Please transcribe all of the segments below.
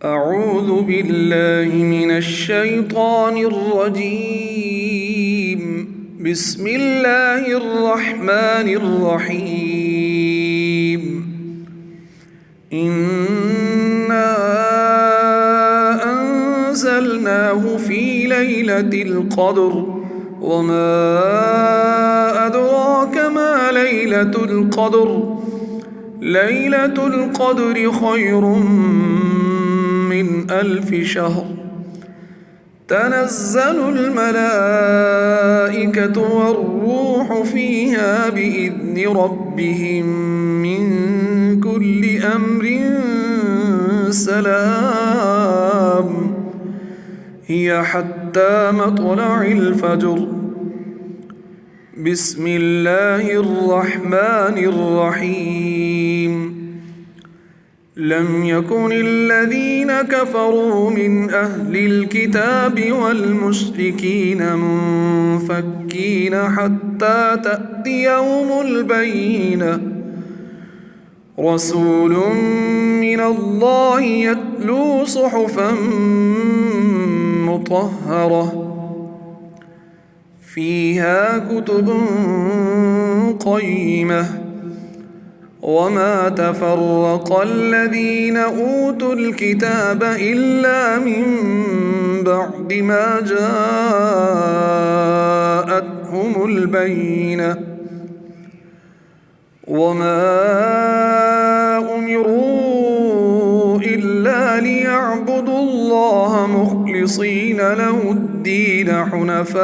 أعوذ بالله من الشيطان الرجيم. بسم الله الرحمن الرحيم. إنا أنزلناه في ليلة القدر وما أدراك ما ليلة القدر. ليلة القدر خير من 1000 شهر. تنزل الملائكة والروح فيها بإذن ربهم من كل أمر سلام هي حتى مطلع الفجر. بسم الله الرحمن الرحيم. لم يكن الذين كفروا من أهل الكتاب والمشركين منفكين حتى تأتيهم البينة. رسول من الله يتلو صحفا مطهرة فيها كتب قيمة. وما تفرق الذين أوتوا الكتاب إلا من بعد ما جاءتهم البينة. وما أمروا إلا ليعبدوا الله مخلصين له الدين حنفاء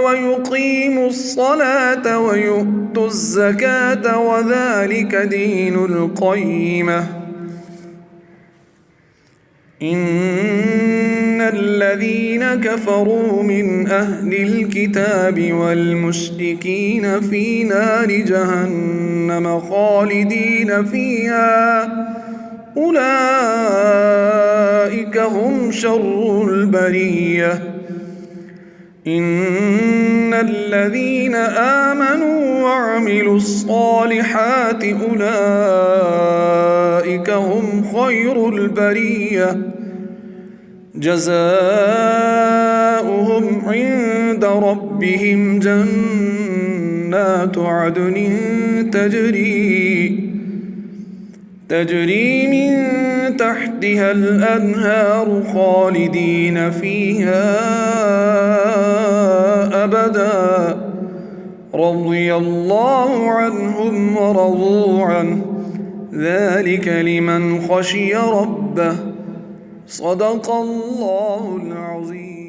ويقيموا الصلاة ويؤتوا الزكاة وذلك دين القيمة. إن الذين كفروا من أهل الكتاب والمشركين في نار جهنم خالدين فيها أولئك هم شر البرية. إن الذين آمنوا وعملوا الصالحات أولئك هم خير البرية. جزاؤهم عند ربهم جنات عدن تجري من تحتها الأنهار خالدين فيها أبدا. رضي الله عنهم ورضوا عنه ذلك لمن خشي ربه. صدق الله العظيم.